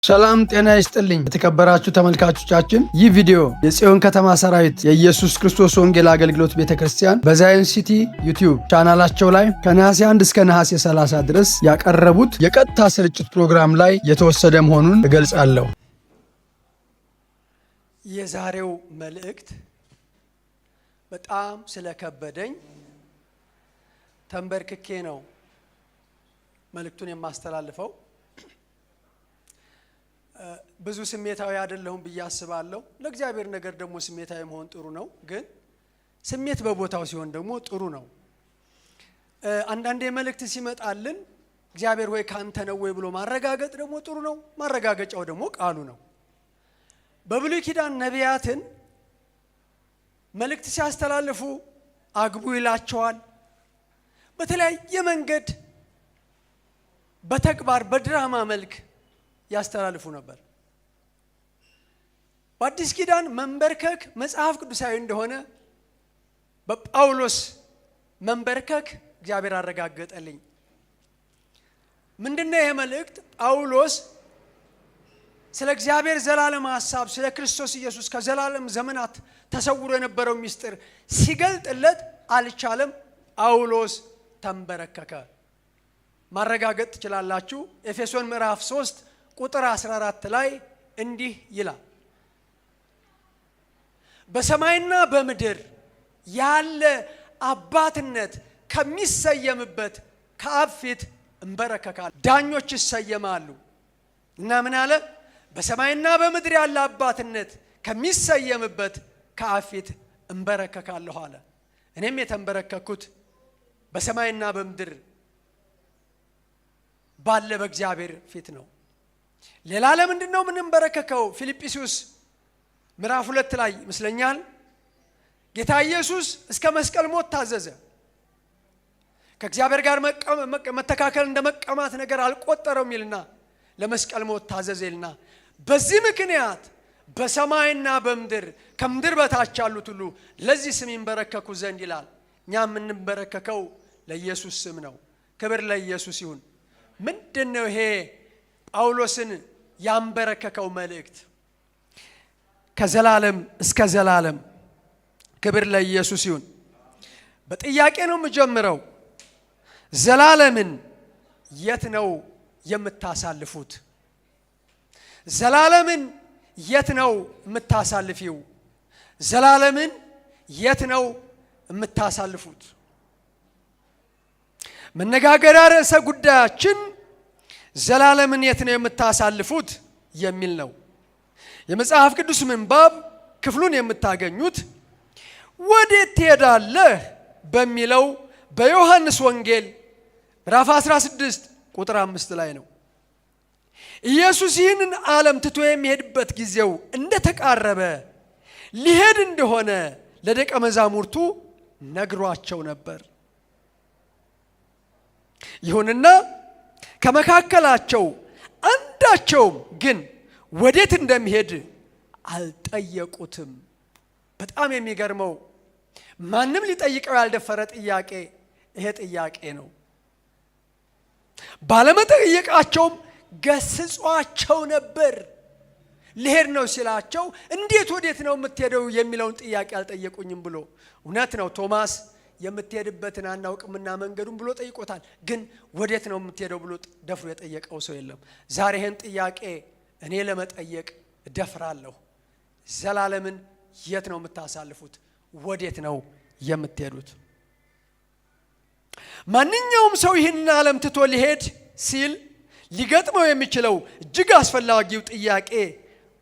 ሰላም ጤና ይስጥልኝ የተከበራችሁ ተመልካቾቻችን፣ ይህ ቪዲዮ የጽዮን ከተማ ሰራዊት የኢየሱስ ክርስቶስ ወንጌል አገልግሎት ቤተክርስቲያን በዛይን ሲቲ ዩቲዩብ ቻናላቸው ላይ ከነሐሴ 1 እስከ ነሐሴ 30 ድረስ ያቀረቡት የቀጥታ ስርጭት ፕሮግራም ላይ የተወሰደ መሆኑን እገልጻለሁ። የዛሬው መልእክት በጣም ስለከበደኝ ተንበርክኬ ነው መልእክቱን የማስተላልፈው። ብዙ ስሜታዊ አይደለሁም ብዬ አስባለሁ። ለእግዚአብሔር ነገር ደግሞ ስሜታዊ መሆን ጥሩ ነው፣ ግን ስሜት በቦታው ሲሆን ደግሞ ጥሩ ነው። አንዳንዴ መልእክት ሲመጣልን እግዚአብሔር ወይ ካንተ ነው ወይ ብሎ ማረጋገጥ ደግሞ ጥሩ ነው። ማረጋገጫው ደግሞ ቃሉ ነው። በብሉይ ኪዳን ነቢያትን መልእክት ሲያስተላልፉ አግቡ ይላቸዋል። በተለያየ መንገድ በተግባር በድራማ መልክ ያስተላልፉ ነበር። በአዲስ ኪዳን መንበርከክ መጽሐፍ ቅዱሳዊ እንደሆነ በጳውሎስ መንበርከክ እግዚአብሔር አረጋገጠልኝ። ምንድነው ይሄ መልእክት? ጳውሎስ ስለ እግዚአብሔር ዘላለም ሐሳብ ስለ ክርስቶስ ኢየሱስ ከዘላለም ዘመናት ተሰውሮ የነበረው ምስጢር ሲገልጥለት አልቻለም። ጳውሎስ ተንበረከከ። ማረጋገጥ ትችላላችሁ። ኤፌሶን ምዕራፍ 3 ቁጥር 14 ላይ እንዲህ ይላል፣ በሰማይና በምድር ያለ አባትነት ከሚሰየምበት ከአብ ፊት እንበረከካለሁ። ዳኞች ይሰየማሉ እና ምን አለ? በሰማይና በምድር ያለ አባትነት ከሚሰየምበት ከአብ ፊት እንበረከካለሁ አለ። እኔም የተንበረከኩት በሰማይና በምድር ባለ በእግዚአብሔር ፊት ነው። ሌላ ለምንድን ነው የምንበረከከው? ፊልጵስዩስ ምዕራፍ 2 ላይ ይመስለኛል ጌታ ኢየሱስ እስከ መስቀል ሞት ታዘዘ። ከእግዚአብሔር ጋር መተካከል እንደ መቀማት ነገር አልቆጠረውም ይልና ለመስቀል ሞት ታዘዘ ይልና በዚህ ምክንያት በሰማይና በምድር ከምድር በታች ያሉት ሁሉ ለዚህ ስም ይንበረከኩ ዘንድ ይላል። እኛ የምንበረከከው ለኢየሱስ ስም ነው። ክብር ለኢየሱስ ይሁን። ምንድነው ይሄ ጳውሎስን ያንበረከከው መልእክት? ከዘላለም እስከ ዘላለም ክብር ለኢየሱስ ይሁን። በጥያቄ ነው የምጀምረው። ዘላለምን የት ነው የምታሳልፉት? ዘላለምን የት ነው የምታሳልፊው? ዘላለምን የት ነው የምታሳልፉት? መነጋገሪያ ርዕሰ ጉዳያችን ዘላለምን የት ነው የምታሳልፉት የሚል ነው። የመጽሐፍ ቅዱስ ምንባብ ክፍሉን የምታገኙት ወዴት ትሄዳለህ በሚለው በዮሐንስ ወንጌል ምዕራፍ 16 ቁጥር 5 ላይ ነው። ኢየሱስ ይህንን ዓለም ትቶ የሚሄድበት ጊዜው እንደተቃረበ ሊሄድ እንደሆነ ለደቀ መዛሙርቱ ነግሯቸው ነበር። ይሁንና ከመካከላቸው አንዳቸውም ግን ወዴት እንደሚሄድ አልጠየቁትም። በጣም የሚገርመው ማንም ሊጠይቀው ያልደፈረ ጥያቄ ይሄ ጥያቄ ነው። ባለመጠየቃቸውም ገስጿቸው ነበር። ልሄድ ነው ሲላቸው እንዴት ወዴት ነው የምትሄደው የሚለውን ጥያቄ አልጠየቁኝም ብሎ። እውነት ነው ቶማስ የምትሄድበትን አናውቅምና መንገዱን ብሎ ጠይቆታል። ግን ወዴት ነው የምትሄደው ብሎ ደፍሮ የጠየቀው ሰው የለም። ዛሬ ይህን ጥያቄ እኔ ለመጠየቅ እደፍራለሁ። ዘላለምን የት ነው የምታሳልፉት? ወዴት ነው የምትሄዱት? ማንኛውም ሰው ይህንን ዓለም ትቶ ሊሄድ ሲል ሊገጥመው የሚችለው እጅግ አስፈላጊው ጥያቄ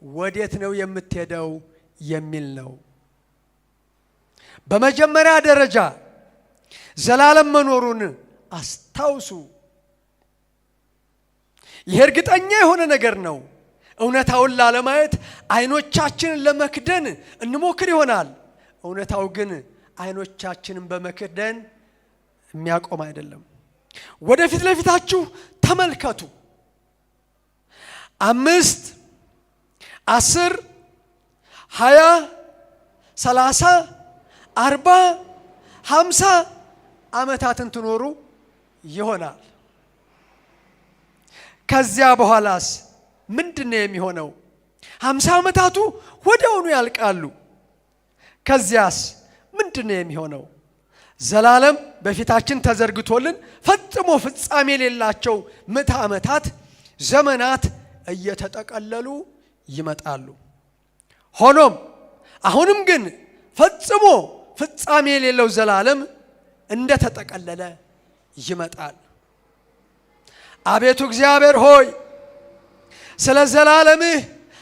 ወዴት ነው የምትሄደው የሚል ነው። በመጀመሪያ ደረጃ ዘላለም መኖሩን አስታውሱ። ይህ እርግጠኛ የሆነ ነገር ነው። እውነታውን ላለማየት አይኖቻችንን ለመክደን እንሞክር ይሆናል። እውነታው ግን አይኖቻችንን በመክደን የሚያቆም አይደለም። ወደፊት ለፊታችሁ ተመልከቱ። 5 10 20 30 40 50 ዓመታትን ትኖሩ ይሆናል። ከዚያ በኋላስ ምንድነው የሚሆነው? 50 ዓመታቱ ወዲያውኑ ያልቃሉ። ከዚያስ ምንድነው የሚሆነው? ዘላለም በፊታችን ተዘርግቶልን ፈጽሞ ፍጻሜ የሌላቸው ምዕተ ዓመታት ዘመናት እየተጠቀለሉ ይመጣሉ። ሆኖም አሁንም ግን ፈጽሞ ፍጻሜ የሌለው ዘላለም እንደተጠቀለለ ይመጣል። አቤቱ እግዚአብሔር ሆይ ስለ ዘላለምህ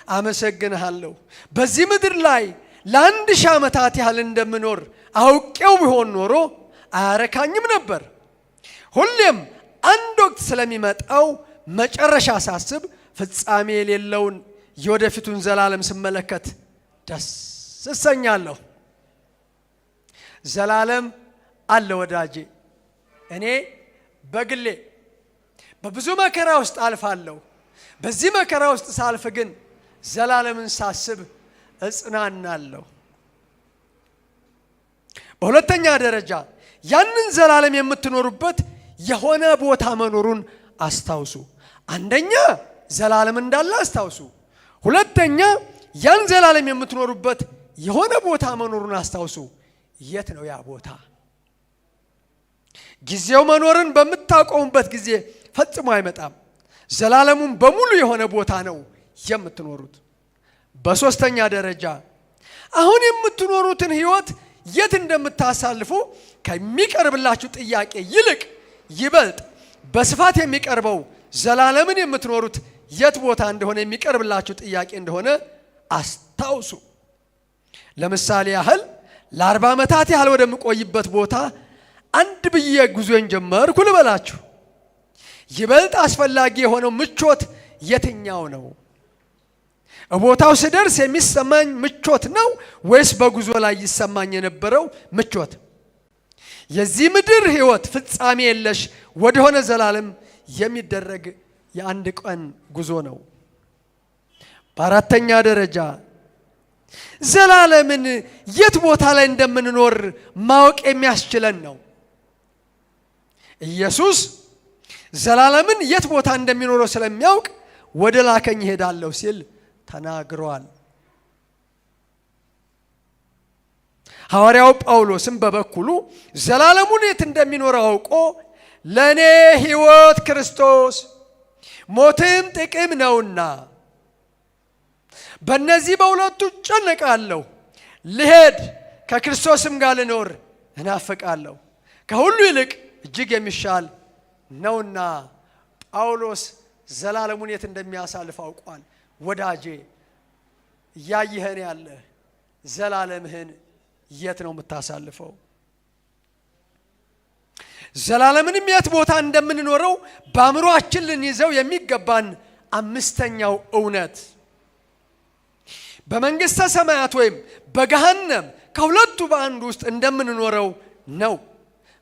አመሰግንሃለሁ። በዚህ ምድር ላይ ለ1000 ዓመታት ያህል እንደምኖር አውቄው ቢሆን ኖሮ አያረካኝም ነበር። ሁሌም አንድ ወቅት ስለሚመጣው መጨረሻ ሳስብ ፍጻሜ የሌለውን የወደፊቱን ዘላለም ስመለከት ደስ እሰኛለሁ። ዘላለም አለ ወዳጄ። እኔ በግሌ በብዙ መከራ ውስጥ አልፋለሁ። በዚህ መከራ ውስጥ ሳልፍ ግን ዘላለምን ሳስብ እጽናናለሁ። በሁለተኛ ደረጃ ያንን ዘላለም የምትኖሩበት የሆነ ቦታ መኖሩን አስታውሱ። አንደኛ ዘላለም እንዳለ አስታውሱ። ሁለተኛ ያን ዘላለም የምትኖሩበት የሆነ ቦታ መኖሩን አስታውሱ። የት ነው ያ ቦታ? ጊዜው መኖርን በምታቆሙበት ጊዜ ፈጽሞ አይመጣም። ዘላለሙን በሙሉ የሆነ ቦታ ነው የምትኖሩት። በሶስተኛ ደረጃ አሁን የምትኖሩትን ህይወት የት እንደምታሳልፉ ከሚቀርብላችሁ ጥያቄ ይልቅ ይበልጥ በስፋት የሚቀርበው ዘላለምን የምትኖሩት የት ቦታ እንደሆነ የሚቀርብላችሁ ጥያቄ እንደሆነ አስታውሱ። ለምሳሌ ያህል ለ40 ዓመታት ያህል ወደምቆይበት ቦታ አንድ ብዬ ጉዞን ጀመርኩ ልበላችሁ። ይበልጥ አስፈላጊ የሆነው ምቾት የትኛው ነው? ቦታው ስደርስ የሚሰማኝ ምቾት ነው ወይስ በጉዞ ላይ ይሰማኝ የነበረው ምቾት? የዚህ ምድር ህይወት ፍጻሜ የለሽ ወደሆነ ዘላለም የሚደረግ የአንድ ቀን ጉዞ ነው። በአራተኛ ደረጃ ዘላለምን የት ቦታ ላይ እንደምንኖር ማወቅ የሚያስችለን ነው። ኢየሱስ ዘላለምን የት ቦታ እንደሚኖረው ስለሚያውቅ ወደ ላከኝ እሄዳለሁ ሲል ተናግሯል። ሐዋርያው ጳውሎስም በበኩሉ ዘላለሙን የት እንደሚኖረው አውቆ ለኔ ሕይወት ክርስቶስ ሞትም ጥቅም ነውና በእነዚህ በሁለቱ እጨነቃለሁ፣ ልሄድ ከክርስቶስም ጋር ልኖር እናፍቃለሁ፣ ከሁሉ ይልቅ እጅግ የሚሻል ነውና። ጳውሎስ ዘላለሙን የት እንደሚያሳልፍ አውቋል። ወዳጄ እያየህን ያለ ዘላለምህን የት ነው የምታሳልፈው? ዘላለምንም የት ቦታ እንደምንኖረው በአእምሮአችን ልንይዘው የሚገባን አምስተኛው እውነት በመንግስተ ሰማያት ወይም በገሃነም ከሁለቱ በአንዱ ውስጥ እንደምንኖረው ነው።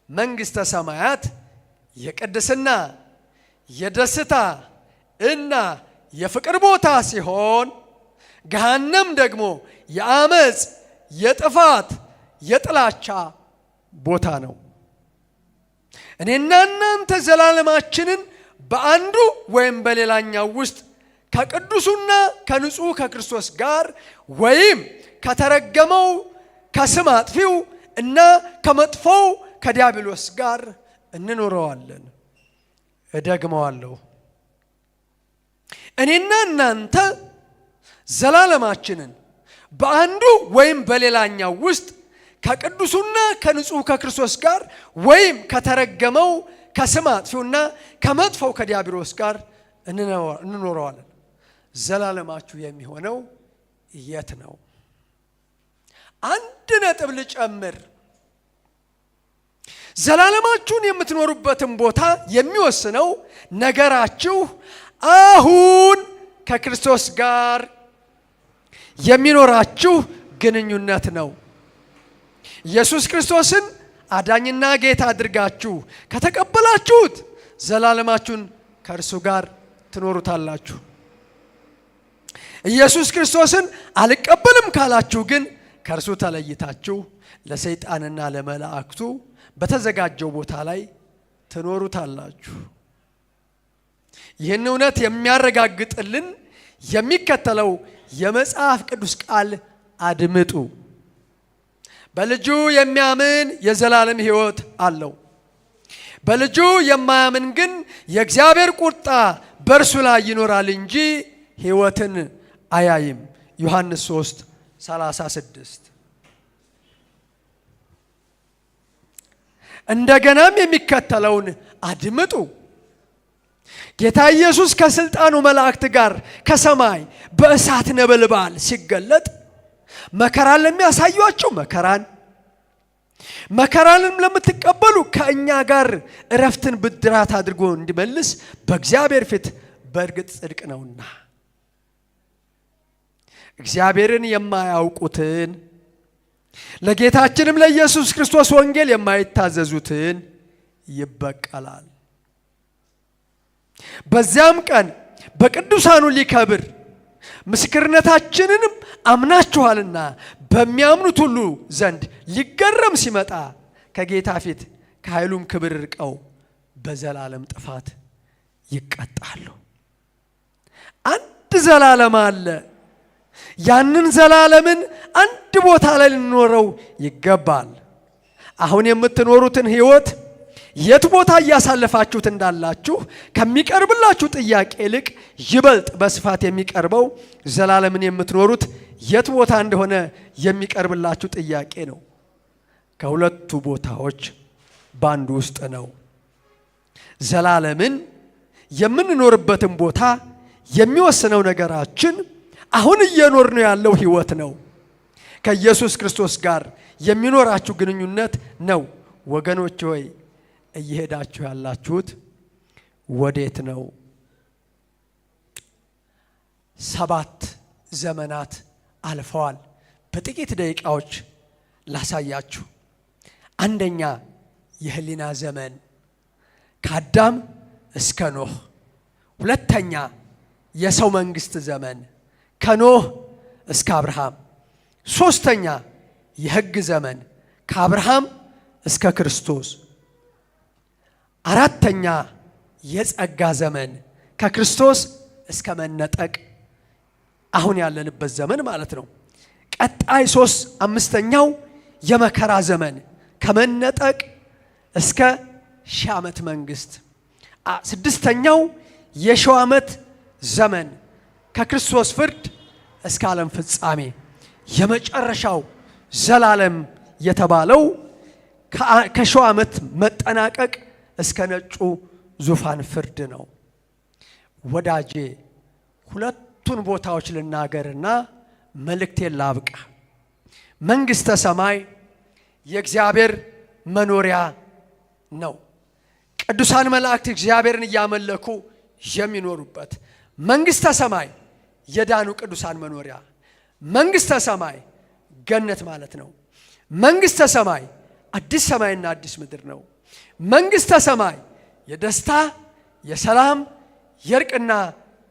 መንግስተ ሰማያት የቅድስና የደስታ እና የፍቅር ቦታ ሲሆን ገሃነም ደግሞ የአመፅ የጥፋት የጥላቻ ቦታ ነው። እኔና እናንተ ዘላለማችንን በአንዱ ወይም በሌላኛው ውስጥ ከቅዱሱና ከንጹህ ከክርስቶስ ጋር ወይም ከተረገመው ከስም አጥፊው እና ከመጥፎው ከዲያብሎስ ጋር እንኖረዋለን። እደግመዋለሁ። እኔና እናንተ ዘላለማችንን በአንዱ ወይም በሌላኛው ውስጥ ከቅዱሱና ከንጹህ ከክርስቶስ ጋር ወይም ከተረገመው ከስም አጥፊውና ከመጥፎው ከዲያብሎስ ጋር እንኖረዋለን። ዘላለማችሁ የሚሆነው የት ነው? አንድ ነጥብ ልጨምር። ዘላለማችሁን የምትኖሩበትን ቦታ የሚወስነው ነገራችሁ አሁን ከክርስቶስ ጋር የሚኖራችሁ ግንኙነት ነው። ኢየሱስ ክርስቶስን አዳኝና ጌታ አድርጋችሁ ከተቀበላችሁት ዘላለማችሁን ከእርሱ ጋር ትኖሩታላችሁ። ኢየሱስ ክርስቶስን አልቀበልም ካላችሁ ግን ከእርሱ ተለይታችሁ ለሰይጣንና ለመላእክቱ በተዘጋጀው ቦታ ላይ ትኖሩታላችሁ። ይህን እውነት የሚያረጋግጥልን የሚከተለው የመጽሐፍ ቅዱስ ቃል አድምጡ። በልጁ የሚያምን የዘላለም ሕይወት አለው። በልጁ የማያምን ግን የእግዚአብሔር ቁጣ በእርሱ ላይ ይኖራል እንጂ ሕይወትን አያይም። ዮሐንስ 3:36 እንደገናም የሚከተለውን አድምጡ። ጌታ ኢየሱስ ከስልጣኑ መላእክት ጋር ከሰማይ በእሳት ነበልባል ሲገለጥ መከራን ለሚያሳዩአችሁ መከራንም ለምትቀበሉ ከእኛ ጋር እረፍትን ብድራት አድርጎ እንዲመልስ በእግዚአብሔር ፊት በእርግጥ ጽድቅ ነውና እግዚአብሔርን የማያውቁትን ለጌታችንም ለኢየሱስ ክርስቶስ ወንጌል የማይታዘዙትን ይበቀላል። በዚያም ቀን በቅዱሳኑ ሊከብር ምስክርነታችንንም አምናችኋልና በሚያምኑት ሁሉ ዘንድ ሊገረም ሲመጣ ከጌታ ፊት ከኃይሉም ክብር ርቀው በዘላለም ጥፋት ይቀጣሉ። አንድ ዘላለም አለ። ያንን ዘላለምን አንድ ቦታ ላይ ልንኖረው ይገባል። አሁን የምትኖሩትን ሕይወት የት ቦታ እያሳለፋችሁት እንዳላችሁ ከሚቀርብላችሁ ጥያቄ ይልቅ ይበልጥ በስፋት የሚቀርበው ዘላለምን የምትኖሩት የት ቦታ እንደሆነ የሚቀርብላችሁ ጥያቄ ነው። ከሁለቱ ቦታዎች ባንዱ ውስጥ ነው። ዘላለምን የምንኖርበትን ቦታ የሚወስነው ነገራችን አሁን እየኖርነው ያለው ሕይወት ነው። ከኢየሱስ ክርስቶስ ጋር የሚኖራችሁ ግንኙነት ነው። ወገኖች ሆይ እየሄዳችሁ ያላችሁት ወዴት ነው? 7 ዘመናት አልፈዋል። በጥቂት ደቂቃዎች ላሳያችሁ። አንደኛ የህሊና ዘመን ከአዳም እስከ ኖህ። ሁለተኛ የሰው መንግስት ዘመን ከኖህ እስከ አብርሃም። ሶስተኛ የሕግ ዘመን ከአብርሃም እስከ ክርስቶስ። አራተኛ የጸጋ ዘመን ከክርስቶስ እስከ መነጠቅ አሁን ያለንበት ዘመን ማለት ነው። ቀጣይ 5ኛው የመከራ ዘመን ከመነጠቅ እስከ 1000 ዓመት መንግስት። 6ኛው የ1000 ዓመት ዘመን ከክርስቶስ ፍርድ እስከ ዓለም ፍጻሜ። የመጨረሻው ዘላለም የተባለው ከ1000 ዓመት መጠናቀቅ እስከ ነጩ ዙፋን ፍርድ ነው። ወዳጄ ሁለቱን ቦታዎች ልናገርና መልእክቴን ላብቃ። መንግስተ ሰማይ የእግዚአብሔር መኖሪያ ነው። ቅዱሳን መላእክት እግዚአብሔርን እያመለኩ የሚኖሩበት መንግስተ ሰማይ የዳኑ ቅዱሳን መኖሪያ፣ መንግስተ ሰማይ ገነት ማለት ነው። መንግስተ ሰማይ አዲስ ሰማይና አዲስ ምድር ነው። መንግስተ ሰማይ የደስታ የሰላም የእርቅና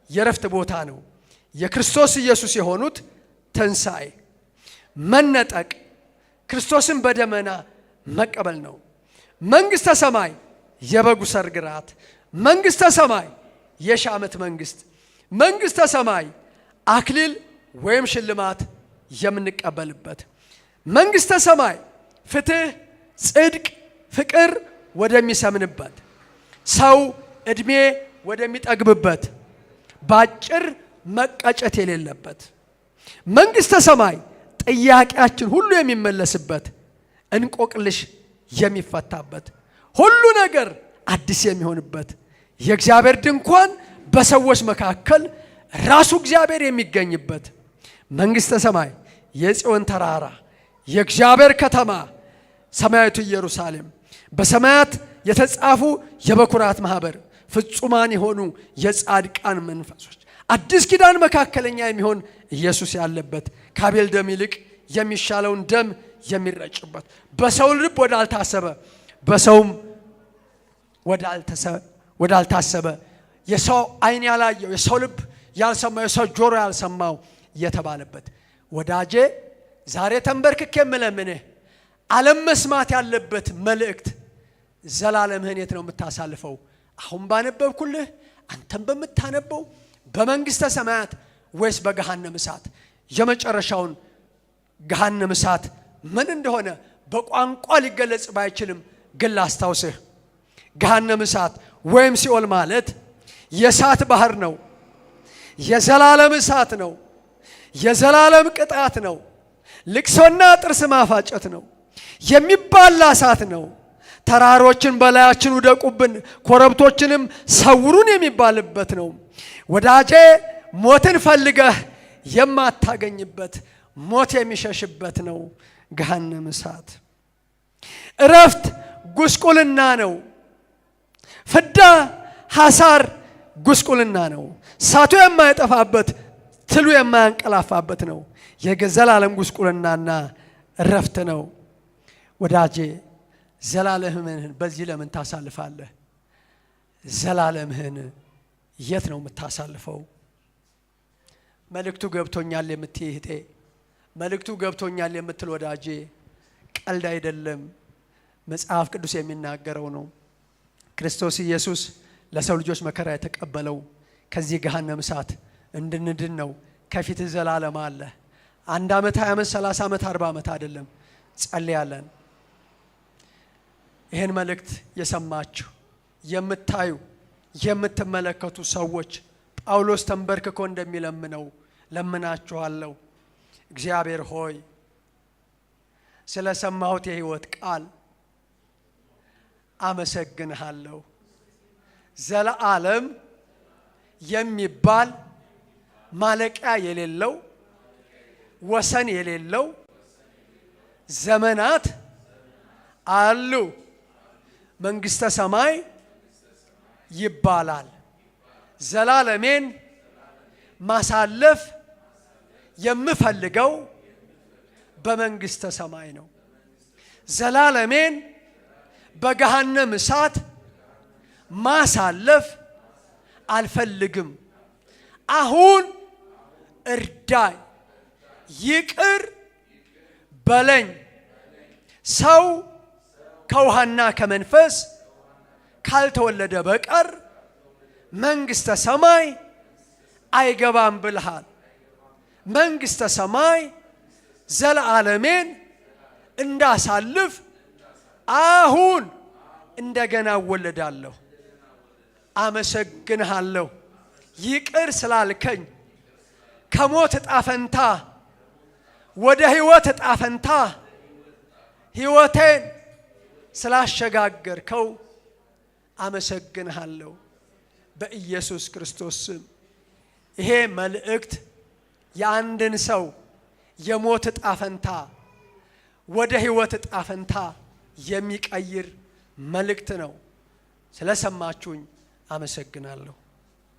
የረፍት ቦታ ነው። የክርስቶስ ኢየሱስ የሆኑት ትንሣኤ፣ መነጠቅ፣ ክርስቶስን በደመና መቀበል ነው። መንግስተ ሰማይ የበጉ ሰርግ ራት፣ መንግስተ ሰማይ የ1000 ዓመት መንግስት፣ መንግስተ ሰማይ አክሊል ወይም ሽልማት የምንቀበልበት፣ መንግስተ ሰማይ ፍትህ፣ ጽድቅ፣ ፍቅር ወደሚሰምንበት፣ ሰው እድሜ ወደሚጠግብበት፣ ባጭር መቀጨት የሌለበት፣ መንግስተ ሰማይ ጥያቄያችን ሁሉ የሚመለስበት፣ እንቆቅልሽ የሚፈታበት፣ ሁሉ ነገር አዲስ የሚሆንበት፣ የእግዚአብሔር ድንኳን በሰዎች መካከል ራሱ እግዚአብሔር የሚገኝበት፣ መንግስተ ሰማይ የጽዮን ተራራ የእግዚአብሔር ከተማ ሰማያዊቱ ኢየሩሳሌም፣ በሰማያት የተጻፉ የበኩራት ማህበር፣ ፍጹማን የሆኑ የጻድቃን መንፈሶች፣ አዲስ ኪዳን መካከለኛ የሚሆን ኢየሱስ ያለበት፣ ከአቤል ደም ይልቅ የሚሻለውን ደም የሚረጭበት፣ በሰው ልብ ወዳልታሰበ በሰውም ወዳልታሰበ የሰው ዓይን ያላየው የሰው ልብ ያልሰማው የሰው ጆሮ ያልሰማው የተባለበት። ወዳጄ ዛሬ ተንበርክኬ የምለምንህ ዓለም መስማት ያለበት መልእክት፣ ዘላለምህን የት ነው የምታሳልፈው? አሁን ባነበብኩልህ አንተም በምታነበው በመንግስተ ሰማያት ወይስ በገሃነም እሳት? የመጨረሻውን ገሃነም እሳት ምን እንደሆነ በቋንቋ ሊገለጽ ባይችልም ግን ላስታውስህ። ገሃነም እሳት ወይም ሲኦል ማለት የእሳት ባህር ነው። የዘላለም እሳት ነው። የዘላለም ቅጣት ነው። ልቅሶና ጥርስ ማፋጨት ነው። የሚባላ እሳት ነው። ተራሮችን በላያችን ውደቁብን፣ ኮረብቶችንም ሰውሩን የሚባልበት ነው። ወዳጄ ሞትን ፈልገህ የማታገኝበት ሞት የሚሸሽበት ነው ገሃነም እሳት። እረፍት ጉስቁልና ነው። ፍዳ ሐሳር ጉስቁልና ነው። እሳቱ የማይጠፋበት ትሉ የማያንቀላፋበት ነው። የዘላለም ጉስቁልናና እረፍት ነው። ወዳጄ ዘላለምህን በዚህ ለምን ታሳልፋለህ? ዘላለምህን የት ነው የምታሳልፈው? መልእክቱ ገብቶኛል የምትይ እህቴ፣ መልእክቱ ገብቶኛል የምትል ወዳጄ፣ ቀልድ አይደለም። መጽሐፍ ቅዱስ የሚናገረው ነው። ክርስቶስ ኢየሱስ ለሰው ልጆች መከራ የተቀበለው ከዚህ ገሃነም እሳት እንድንድን ነው። ከፊት ዘላለም አለ። 1 ዓመት፣ 20 ዓመት፣ 30 ዓመት፣ 40 ዓመት አይደለም። ጸልያለን። ይህን መልእክት የሰማችሁ የምታዩ የምትመለከቱ ሰዎች ጳውሎስ ተንበርክኮ እንደሚለምነው ለምናችኋለሁ። እግዚአብሔር ሆይ ስለሰማሁት የሕይወት ቃል አመሰግንሃለሁ። ዘላለም የሚባል ማለቂያ የሌለው ወሰን የሌለው ዘመናት አሉ። መንግሥተ ሰማይ ይባላል። ዘላለሜን ማሳለፍ የምፈልገው በመንግሥተ ሰማይ ነው። ዘላለሜን በገሃነም እሳት ማሳለፍ አልፈልግም። አሁን እርዳይ፣ ይቅር በለኝ። ሰው ከውሃና ከመንፈስ ካልተወለደ በቀር መንግሥተ ሰማይ አይገባም ብልሃል። መንግሥተ ሰማይ ዘለዓለሜን እንዳሳልፍ አሁን እንደገና እወለዳለሁ። አመሰግንሃለሁ ይቅር ስላልከኝ፣ ከሞት ዕጣ ፈንታ ወደ ሕይወት ዕጣ ፈንታ ሕይወቴን ስላሸጋገርከው አመሰግንሃለሁ በኢየሱስ ክርስቶስ ስም። ይሄ መልእክት የአንድን ሰው የሞት ዕጣ ፈንታ ወደ ሕይወት ዕጣ ፈንታ የሚቀይር መልእክት ነው። ስለሰማችሁኝ አመሰግናለሁ።